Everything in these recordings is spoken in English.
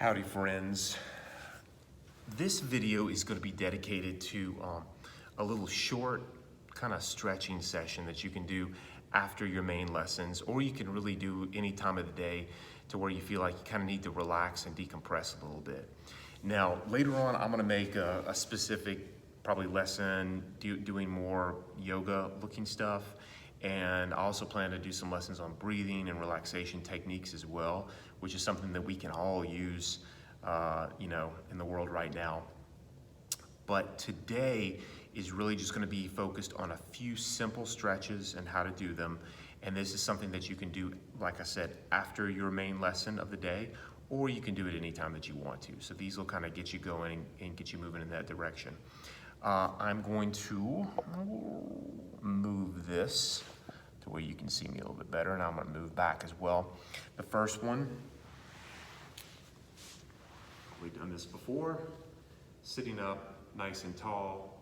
Howdy friends. This video is going to be dedicated to a little short kind of stretching session that you can do after your main lessons, or you can really do any time of the day to where you feel like you kind of need to relax and decompress a little bit. Now later on I'm going to make a specific probably lesson doing more yoga looking stuff, and I also plan to do some lessons on breathing and relaxation techniques as well, which is something that we can all use in the world right now. But today is really just going to be focused on a few simple stretches and how to do them. And this is something that you can do, like I said, after your main lesson of the day, or you can do it anytime that you want to. So these will kind of get you going and get you moving in that direction. I'm going to move this to where you can see me a little bit better, and I'm going to move back as well. The first one, we've done this before, sitting up nice and tall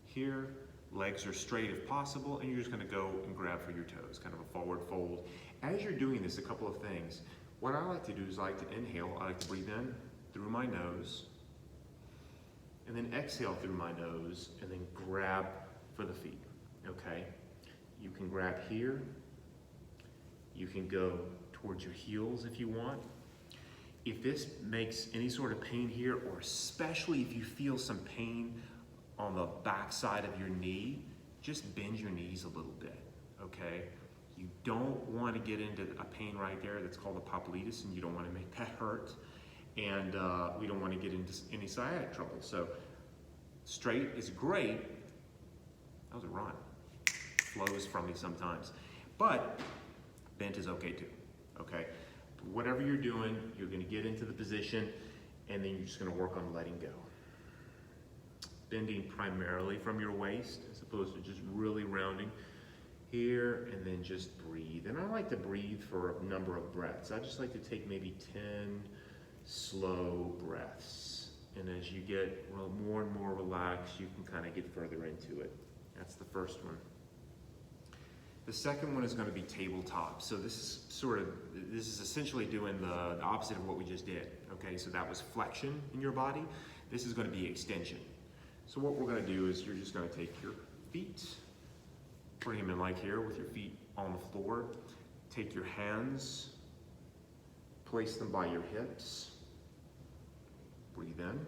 here, legs are straight if possible, and you're just going to go and grab for your toes, kind of a forward fold. As you're doing this, a couple of things. What I like to do is I like to inhale, I like to breathe in through my nose, and then exhale through my nose, and then grab for the feet, okay? You can grab here, you can go towards your heels if you want. If this makes any sort of pain here, or especially if you feel some pain on the back side of your knee, just bend your knees a little bit, okay? You don't want to get into a pain right there that's called a popliteus, and you don't want to make that hurt. And we don't want to get into any sciatic trouble. So straight is great. That was a run. Flows from me sometimes. But bent is okay too, okay? Whatever you're doing, you're going to get into the position, and then you're just going to work on letting go. Bending primarily from your waist as opposed to just really rounding here, and then just breathe. And I like to breathe for a number of breaths. I just like to take maybe 10 slow breaths. And as you get more and more relaxed, you can kind of get further into it. That's the first one. The second one is going to be tabletop. So this is essentially doing the opposite of what we just did. Okay, so that was flexion in your body. This is going to be extension. So what we're going to do is you're just going to take your feet, bring them in like here with your feet on the floor. Take your hands, place them by your hips. Breathe in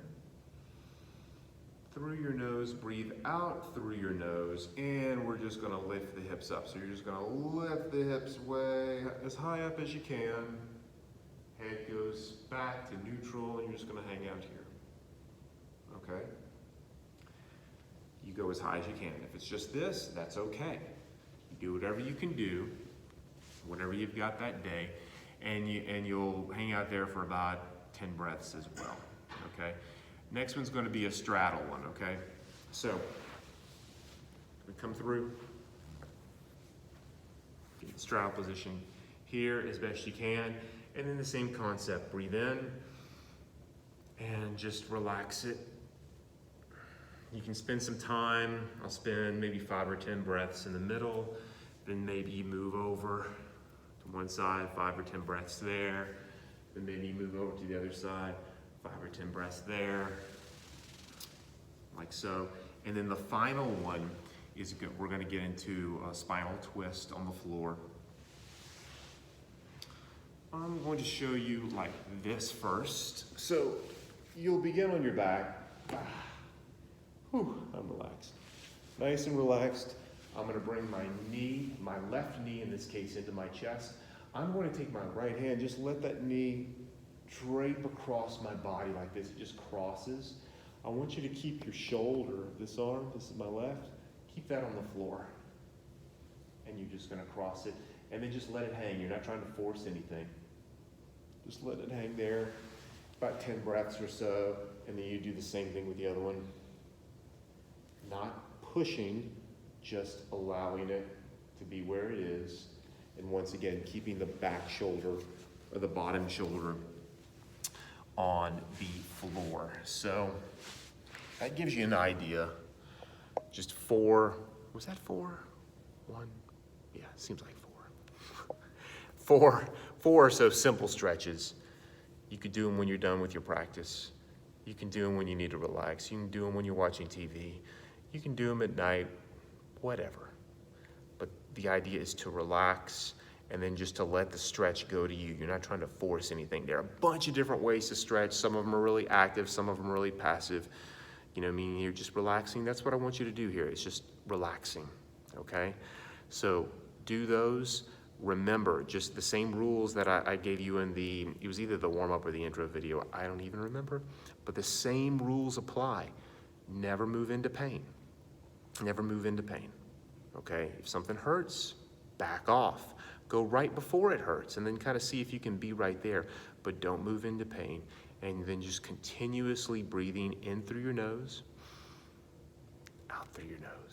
through your nose, breathe out through your nose, and we're just gonna lift the hips up. So you're just gonna lift the hips way as high up as you can. Head goes back to neutral, and you're just gonna hang out here, okay? You go as high as you can. If it's just this, that's okay. You do whatever you can do, whatever you've got that day, and you'll hang out there for about 10 breaths as well, okay? Next one's going to be a straddle one, okay? So, we come through, get the straddle position here as best you can, and then the same concept, breathe in, and just relax it. You can spend some time, I'll spend maybe 5 or 10 breaths in the middle, then maybe you move over to one side, 5 or 10 breaths there, then maybe you move over to the other side, 5 or 10 breaths there, like so. And then the final one is we're going to get into a spinal twist on the floor. I'm going to show you like this first. So you'll begin on your back. Whew, I'm relaxed. Nice and relaxed. I'm going to bring my knee, my left knee in this case, into my chest. I'm going to take my right hand, just let that knee drape across my body like this. It just crosses. I want you to keep your shoulder, this arm, this is my left, keep that on the floor. And you're just going to cross it, and then just let it hang. You're not trying to force anything. Just let it hang there, about 10 breaths or so, and then you do the same thing with the other one. Not pushing, just allowing it to be where it is. And once again, keeping the back shoulder or the bottom shoulder on the floor. So that gives you an idea. Just 4, was that 4? 1? Yeah, it seems like 4. 4 or so simple stretches You could do them when you're done with your practice. You can do them when you need to relax. You can do them when you're watching TV. You can do them at night, whatever. But the idea is to relax and then just to let the stretch go to you. You're not trying to force anything. There are a bunch of different ways to stretch. Some of them are really active, some of them are really passive. You know, meaning you're just relaxing. That's what I want you to do here. It's just relaxing, okay? So do those. Remember, just the same rules that I gave you in it was either the warm-up or the intro video, I don't even remember, but the same rules apply. Never move into pain. Never move into pain, okay? If something hurts, back off. Go right before it hurts and then kind of see if you can be right there, but don't move into pain. And then just continuously breathing in through your nose, out through your nose.